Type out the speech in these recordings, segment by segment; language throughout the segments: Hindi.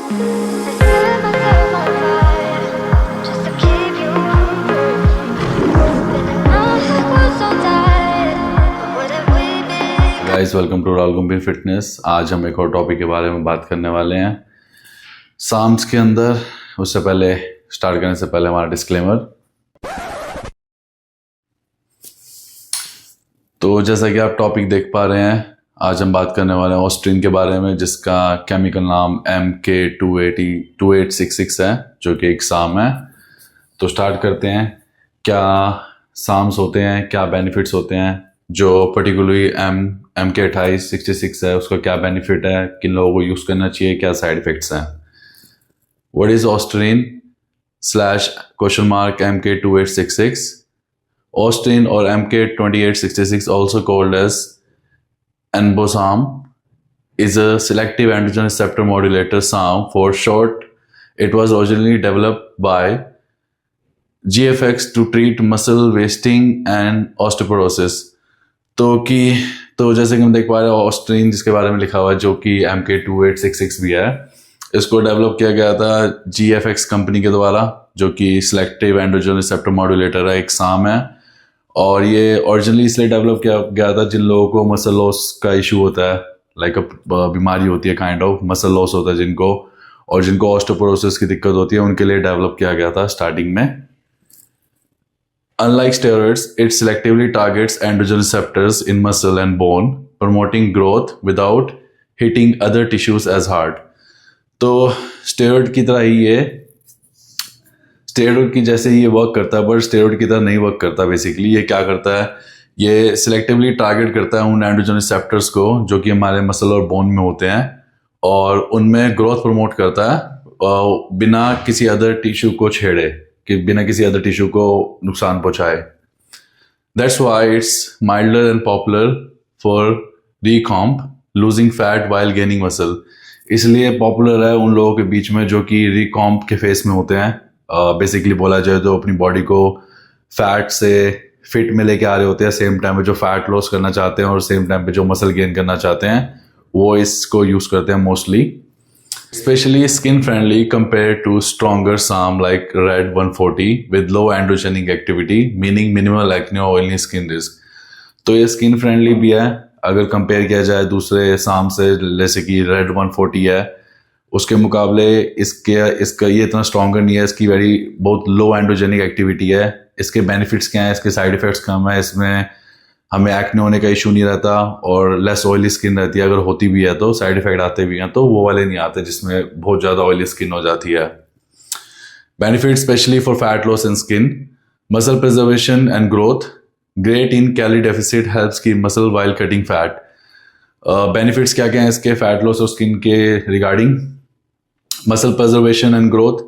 गाइस, वेलकम टू राहुल गंभीर फिटनेस। आज हम एक और टॉपिक के बारे में बात करने वाले हैं साम्स के अंदर। उससे पहले स्टार्ट करने से पहले हमारा डिस्क्लेमर। तो जैसा कि आप टॉपिक देख पा रहे हैं, आज हम बात करने वाले हैं ऑस्ट्रिन के बारे में, जिसका केमिकल नाम MK2866 है, जो कि एक साम है। तो स्टार्ट करते हैं। क्या साम्स होते हैं, क्या बेनिफिट्स होते हैं, जो पर्टिकुलरली MK2866 है उसका क्या बेनिफिट है, किन लोगों को यूज़ करना चाहिए, क्या साइड इफेक्ट्स हैं। What is ऑस्ट्रिन / MK2866? Ostrin or MK2866, also called as Enbosarm, is a selective androgen receptor modulator SARM for short. It was originally developed by GFX to treat muscle wasting and osteoporosis. तो जैसे कि हम देख पा रहे हैं, ऑस्ट्रिन जिसके बारे में लिखा हुआ है, जो कि MK2866 भी है, इसको डेवलप किया गया था GFX कंपनी के द्वारा, जो कि सिलेक्टिव एंड्रोजन रिसेप्टर मॉड्यूलेटर है, एक साम है। और ये ओरिजिनली इसलिए डेवलप किया गया था जिन लोगों को मसल लॉस का इशू होता है, लाइक बीमारी होती है, काइंड ऑफ मसल लॉस होता है जिनको, और जिनको ऑस्टियोपोरोसिस की दिक्कत होती है, उनके लिए डेवलप किया गया था स्टार्टिंग में। Unlike steroids, it selectively targets androgen receptors in muscle and bone, promoting growth without hitting other tissues as hard. तो स्टेरॉइड की तरह ही ये, स्टेरॉइड की जैसे ये वर्क करता है, पर स्टेरॉइड की तरह नहीं वर्क करता। बेसिकली ये क्या करता है, ये सिलेक्टिवली टारगेट करता है उन एंड्रोजन रिसेप्टर्स को जो कि हमारे मसल और बोन में होते हैं, और उनमें ग्रोथ प्रमोट करता है बिना किसी अदर टिश्यू को छेड़े, कि बिना किसी अदर टिश्यू को नुकसान पहुंचाए। That's why it's milder and popular for recomp, losing fat while gaining muscle. इसलिए पॉपुलर है उन लोगों के बीच में जो कि रिकॉम्प के फेस में होते हैं। बेसिकली बोला जाए तो अपनी बॉडी को फैट से फिट में लेके आ रहे होते हैं, सेम टाइम पे जो फैट लॉस करना चाहते हैं और सेम टाइम पे जो मसल गेन करना चाहते हैं, वो इसको यूज करते हैं mostly. Specially skin friendly compare to stronger sarm like RAD 140 with low androgenic activity, meaning minimal acne और ऑयली स्किन रिस्क। तो ये स्किन फ्रेंडली भी है अगर कंपेयर किया जाए दूसरे साम से, जैसे कि रेड 140 है, उसके मुकाबले इसका ये इतना स्ट्रॉन्गर नहीं है। इसकी बहुत लो एंड्रोजेनिक एक्टिविटी है। इसके बेनिफिट्स क्या हैं, इसके साइड इफेक्ट्स कम है, इसमें हमें एक्ने होने का इशू नहीं रहता और लेस ऑयली स्किन रहती है। अगर होती भी है तो साइड इफेक्ट आते भी हैं, तो वो वाले नहीं आते जिसमें बहुत ज़्यादा ऑयली स्किन हो जाती है। Benefit specially for fat loss and skin, muscle preservation and growth, great in calorie deficit, helps keep muscle while cutting fat. Benefits क्या क्या हैं इसके फैट लॉस और स्किन के regarding? Muscle preservation and growth,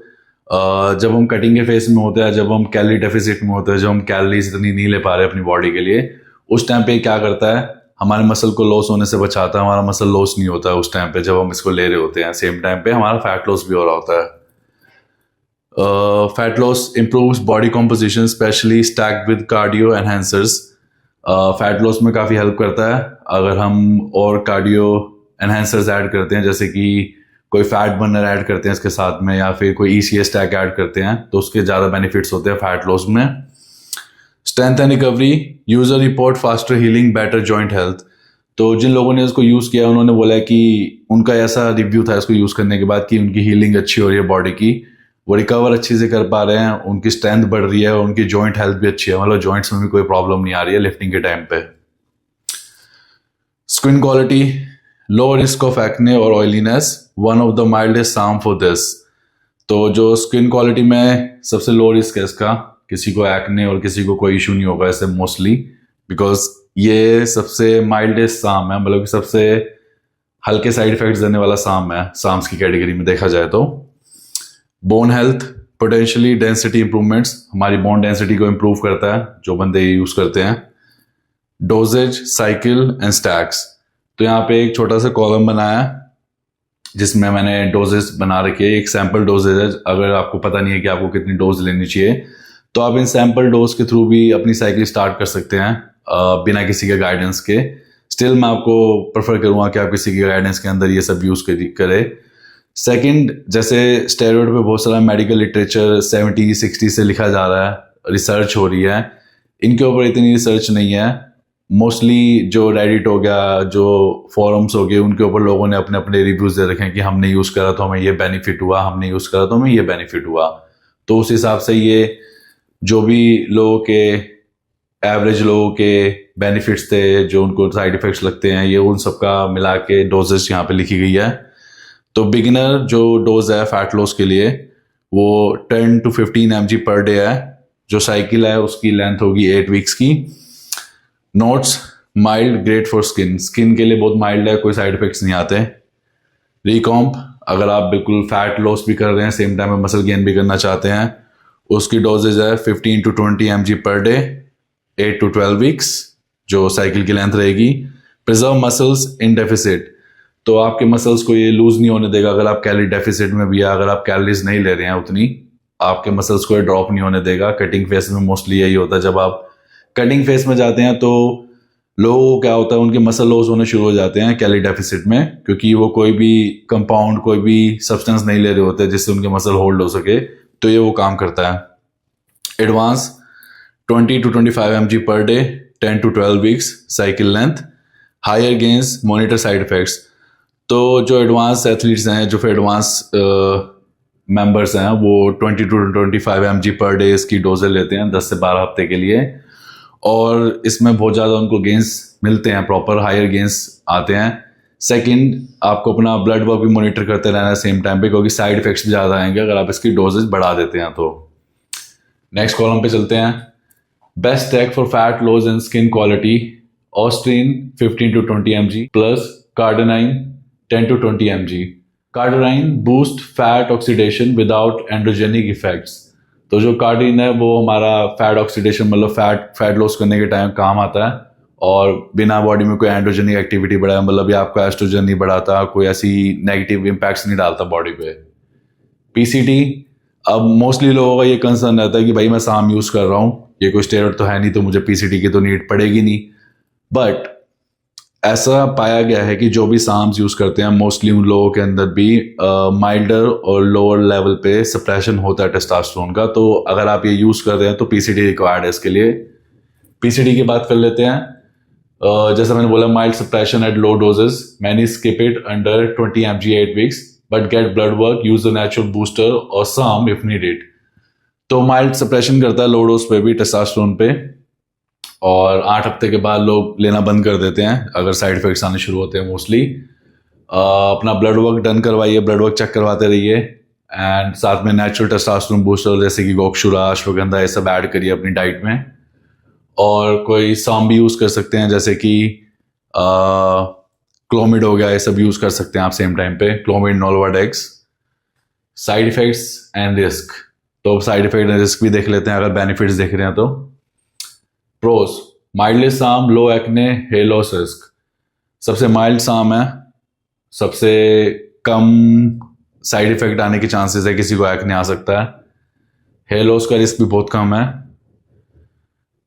जब हम कटिंग के फेस में होते हैं, जब हम कैलोरी डेफिसिट में होते हैं, जब हम कैलोरीज इतनी नहीं ले पा रहे अपनी बॉडी के लिए, उस टाइम पे क्या करता है, हमारे मसल को लॉस होने से बचाता है। हमारा मसल लॉस नहीं होता है उस टाइम पे जब हम इसको ले रहे होते हैं। सेम टाइम पे हमारा फैट लॉस भी हो रहा होता है। Fat loss improves body composition, specially stacked with cardio enhancers. Fat loss में काफ़ी हेल्प करता है अगर हम और कार्डियो एनहांसर्स ऐड करते हैं, जैसे कि कोई फैट बर्नर ऐड करते हैं इसके साथ में, या फिर कोई ECA स्टैक ऐड करते हैं, तो उसके ज़्यादा बेनिफिट्स होते हैं फैट लॉस में। Strength and recovery, user report faster healing, better joint health. तो जिन लोगों ने इसको यूज़ किया उन्होंने बोला कि उनका ऐसा रिव्यू था इसको यूज़ करने के बाद कि उनकी हीलिंग अच्छी हो रही है बॉडी की, वो रिकवर अच्छे से कर पा रहे हैं, उनकी स्ट्रेंथ बढ़ रही है और उनकी जॉइंट हेल्थ भी अच्छी है, मतलब जॉइंट्स में भी कोई प्रॉब्लम नहीं आ रही है लिफ्टिंग के टाइम पे। Skin quality, low risk of acne और oiliness, one of the mildest sarm for this. तो जो स्किन क्वालिटी में सबसे लो रिस्क है इसका, किसी को एक्ने और किसी को कोई इशू नहीं होगा इससे मोस्टली, बिकॉज ये सबसे माइल्डेस्ट साम है, मतलब कि सबसे हल्के साइड इफेक्ट्स देने वाला साम है साम्स की कैटेगरी में देखा जाए तो। Bone health, potentially density improvements, हमारी बोन डेंसिटी को इंप्रूव करता है जो बंदे यूज करते हैं। Doses, cycle and stacks. तो यहाँ पे एक छोटा सा कॉलम बनाया जिसमें मैंने डोजेस बना रखे हैं। एक सैंपल डोजेज है, अगर आपको पता नहीं है कि आपको कितनी डोज लेनी चाहिए तो आप इन सैंपल डोज के थ्रू भी अपनी साइकिल स्टार्ट कर सकते हैं बिना किसी के गाइडेंस के। स्टिल मैं आपको प्रेफर करूंगा कि आप किसी के गाइडेंस के अंदर ये सब यूज करें। सेकंड, जैसे स्टेरॉइड पे बहुत सारा मेडिकल लिटरेचर 70-60 से लिखा जा रहा है, रिसर्च हो रही है, इनके ऊपर इतनी रिसर्च नहीं है। मोस्टली जो रेडिट हो गया, जो फोरम्स हो गए, उनके ऊपर लोगों ने अपने अपने रिव्यूज दे रखे हैं कि हमने यूज़ करा तो हमें ये बेनिफिट हुआ, हमने यूज़ करा तो हमें ये बेनिफिट हुआ। तो उस हिसाब से ये जो भी लोगों के, एवरेज लोगों के बेनिफिट्स थे, जो उनको साइड इफेक्ट्स लगते हैं, ये उन सबका मिला के डोजेस यहाँ पे लिखी गई है। तो बिगिनर जो डोज है फैट लॉस के लिए वो 10 to 15 mg पर डे है। जो साइकिल है उसकी लेंथ होगी 8 वीक्स की। Notes: mild, great for skin, skin के लिए बहुत माइल्ड है, कोई साइड इफेक्ट्स नहीं आते। रिकॉम्प: अगर आप बिल्कुल फैट लॉस भी कर रहे हैं, सेम टाइम में मसल गेन भी करना चाहते हैं, उसकी डोजेज है 15 to 20 mg per day, 8 to 12 weeks, जो साइकिल की लेंथ रहेगी। प्रिजर्व मसल्स इन डेफिसिट, तो आपके मसल्स को ये लूज नहीं होने देगा। अगर आप कैलोरी डेफिसिट में भी है, अगर आप कैलोरीज नहीं ले रहे हैं उतनी, आपके मसल्स को ये ड्रॉप नहीं होने देगा। कटिंग फेस में मोस्टली यही होता है, जब आप कटिंग फेस में जाते हैं तो लोगों को क्या होता है, उनके मसल लॉस होने शुरू हो जाते हैं कैलोरी डेफिसिट में, क्योंकि वो कोई भी कंपाउंड, कोई भी सब्सटेंस नहीं ले रहे होते जिससे उनके मसल होल्ड हो सके, तो ये वो काम करता है। Advance: 20 to 25 mg per day, 10 to 12 weeks, cycle length. Higher gains, monitor side effects, तो जो एडवांस एथलीट्स हैं, जो फिर एडवांस मेंबर्स हैं, वो 20 to 25 mg पर डे इसकी डोजेज लेते हैं 10 से 12 हफ्ते के लिए, और इसमें बहुत ज़्यादा उनको गेंस मिलते हैं, प्रॉपर हायर गेंस आते हैं। सेकंड, आपको अपना ब्लड वर्क भी मॉनिटर करते रहना है सेम टाइम पे, क्योंकि साइड इफेक्ट्स भी ज़्यादा आएंगे अगर आप इसकी डोजेज बढ़ा देते हैं तो। नेक्स्ट कॉलम पे चलते हैं। Best take for fat loss and skin quality: ostarine 15 to 20 mg plus cardarine 10 to 20 mg। Cardarine boost fat oxidation without androgenic effects, तो जो कार्डिन है वो हमारा फैट ऑक्सीडेशन, मतलब फैट लॉस करने के टाइम काम आता है, और बिना बॉडी में कोई एंड्रोजेनिक एक्टिविटी बढ़ाए, मतलब ये आपका एस्ट्रोजन नहीं बढ़ाता, कोई ऐसी नेगेटिव इम्पैक्ट्स नहीं डालता बॉडी पे। पीसीटी: अब मोस्टली लोगों का ये कंसर्न रहता है कि भाई मैं साम यूज कर रहा हूँ, ये कोई स्टेरॉइड तो है नहीं, तो मुझे पीसीटी की तो नीड पड़ेगी नहीं। बट ऐसा पाया गया है कि जो भी साम्स यूज करते हैं, मोस्टली उन लोगों के अंदर भी माइल्डर और लोअर लेवल पे सप्रेशन होता है टेस्टोस्टेरोन का। तो अगर आप ये यूज कर रहे हैं तो पीसीटी रिक्वायर्ड है इसके लिए। पीसीटी की बात कर लेते हैं। जैसा मैंने बोला, mild suppression at low doses, many skip it under 20 mg 8 weeks, but get blood work, use a natural booster और साम इफ नीडेड। तो माइल्ड सप्रेशन करता है लो डोज पे भी टेस्टोस्टेरोन पे, और 8 हफ्ते के बाद लोग लेना बंद कर देते हैं अगर साइड इफेक्ट्स आने शुरू होते हैं मोस्टली। अपना ब्लड वर्क डन करवाइए, ब्लड वर्क चेक करवाते रहिए, एंड साथ में नेचुरल टेस्टोस्टेरोन बूस्टर जैसे कि गोक्षुरा, अश्वगंधा, ये सब ऐड करिए अपनी डाइट में। और कोई साम भी यूज़ कर सकते हैं, जैसे कि क्लोमिड हो गया, ये सब यूज़ कर सकते हैं आप सेम टाइम पे, Clomid, Nolvadex. Side effects and risk, तो साइड इफेक्ट एंड रिस्क भी देख लेते हैं अगर बेनिफिट्स देख रहे हैं तो। प्रोस: माइल्ड साम, लो एक्ने, हेयर लॉस रिस्क। सबसे माइल्ड साम है, सबसे कम साइड इफेक्ट आने के चांसेस है, किसी को एक्ने आ सकता है। हेयर लॉस का रिस्क भी बहुत कम है।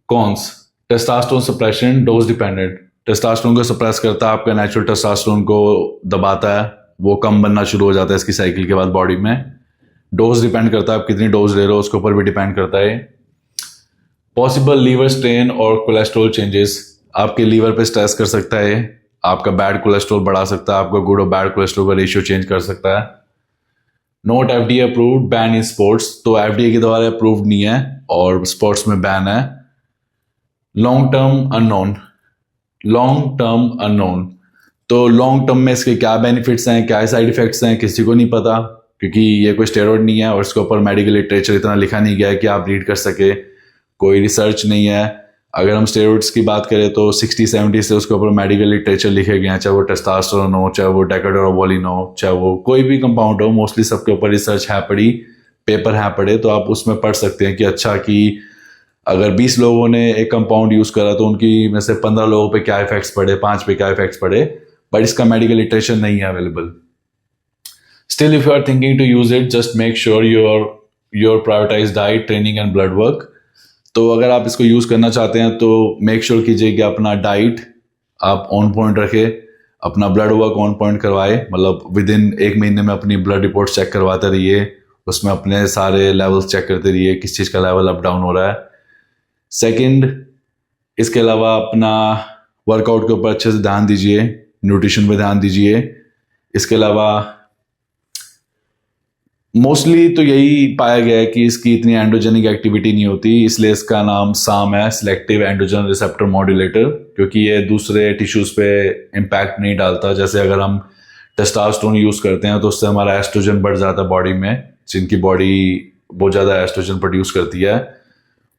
Cons: testosterone suppression, dose dependent, testosterone को सप्रेस करता है, आपका नेचुरल टेस्टोस्टेरोन को दबाता है, वो कम बनना शुरू हो जाता है इसकी साइकिल के बाद बॉडी में। डोज डिपेंड करता है, आप कितनी डोज ले रहे हो उसके ऊपर भी डिपेंड करता है। पॉसिबल लीवर स्ट्रेन और कोलेस्ट्रॉल चेंजेस, आपके लीवर पे स्ट्रेस कर सकता है, आपका बैड कोलेस्ट्रॉल बढ़ा सकता है, आपका गुड और बैड कोलेस्ट्रॉल का रेशियो चेंज कर सकता है। Note FDA approved, ban in sports, तो एफडीए के द्वारा अप्रूव्ड नहीं है और स्पोर्ट्स में बैन है। Long term unknown, long term unknown, तो लॉन्ग टर्म में इसके क्या बेनिफिट्स हैं, क्या साइड इफेक्ट्स हैं, किसी को नहीं पता, क्योंकि ये कोई स्टेरॉइड नहीं है और इसके ऊपर मेडिकल लिटरेचर इतना लिखा नहीं गया है कि आप रीड कर सके, कोई रिसर्च नहीं है। अगर हम स्टेरॉइड्स की बात करें तो 60-70 से उसके ऊपर मेडिकल लिटरेचर लिखे गए हैं, चाहे वो टेस्टोस्टेरोन हो, चाहे वो डेकाडोराबोलिन हो, चाहे वो कोई भी कंपाउंड हो, मोस्टली सबके ऊपर रिसर्च है पड़ी, पेपर है पड़े, तो आप उसमें पढ़ सकते हैं कि अच्छा, कि अगर 20 लोगों ने एक कंपाउंड यूज करा तो उनकी में से 15 लोगों पे क्या इफेक्ट्स पड़े, 5 पे क्या इफेक्ट्स पड़े, बट इसका मेडिकल लिटरेचर नहीं है available. Still if you are thinking to use it, just make sure your prioritise diet, training and blood work. तो अगर आप इसको यूज करना चाहते हैं तो मेक श्योर कीजिए कि अपना डाइट आप ऑन पॉइंट रखें, अपना ब्लड वर्क ऑन पॉइंट करवाए, मतलब विद इन 1 महीने में अपनी ब्लड रिपोर्ट चेक करवाते रहिए, उसमें अपने सारे लेवल्स चेक करते रहिए किस चीज़ का लेवल अप डाउन हो रहा है। सेकंड, इसके अलावा अपना वर्कआउट के ऊपर अच्छे से ध्यान दीजिए, न्यूट्रिशन पे ध्यान दीजिए। इसके अलावा मोस्टली तो यही पाया गया है कि इसकी इतनी एंड्रोजेनिक एक्टिविटी नहीं होती, इसलिए इसका नाम साम है, सिलेक्टिव एंड्रोजन रिसेप्टर मॉड्यूलेटर, क्योंकि ये दूसरे टिश्यूज पे इम्पैक्ट नहीं डालता। जैसे अगर हम टेस्टोस्टेरोन यूज करते हैं तो उससे हमारा एस्ट्रोजन बढ़ जाता है बॉडी में, जिनकी बॉडी बहुत ज़्यादा एस्ट्रोजन प्रोड्यूस करती है।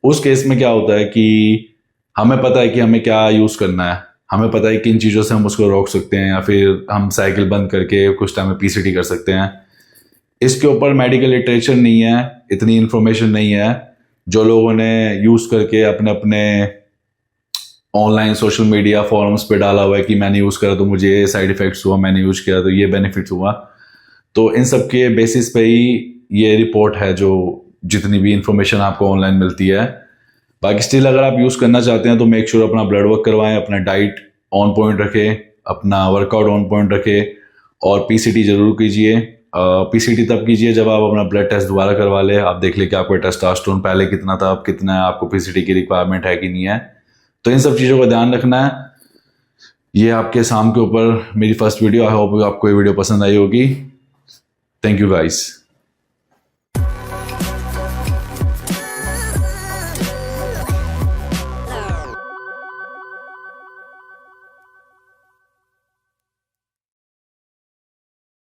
उस केस में क्या होता है कि हमें पता है कि हमें क्या यूज़ करना है, हमें पता है किन चीज़ों से हम उसको रोक सकते हैं, या फिर हम साइकिल बंद करके कुछ टाइम में पीसीटी कर सकते हैं। इसके ऊपर मेडिकल लिटरेचर नहीं है, इतनी इंफॉर्मेशन नहीं है। जो लोगों ने यूज़ करके अपने अपने ऑनलाइन सोशल मीडिया फॉरम्स पे डाला हुआ है कि मैंने यूज़ करा तो मुझे ये साइड इफ़ेक्ट्स हुआ, मैंने यूज़ किया तो ये बेनिफिट्स हुआ, तो इन सब के बेसिस पे ही ये रिपोर्ट है, जो जितनी भी इंफॉर्मेशन आपको ऑनलाइन मिलती है। बाकी स्टिल अगर आप यूज़ करना चाहते हैं तो मेक श्योर अपना ब्लड वर्क करवाएं, अपना डाइट ऑन पॉइंट रखें, अपना वर्कआउट ऑन पॉइंट रखें, और पीसीटी जरूर कीजिए। पीसीटी तब कीजिए जब आप अपना ब्लड टेस्ट दोबारा करवा ले, आप देख ले कि आपका टेस्टोस्टेरोन पहले कितना था, अब कितना है, आपको पीसीटी की रिक्वायरमेंट है कि नहीं है। तो इन सब चीज़ों का ध्यान रखना है। ये आपके शाम के ऊपर मेरी फर्स्ट वीडियो, आई होप आपको ये वीडियो पसंद आई होगी। Thank you guys.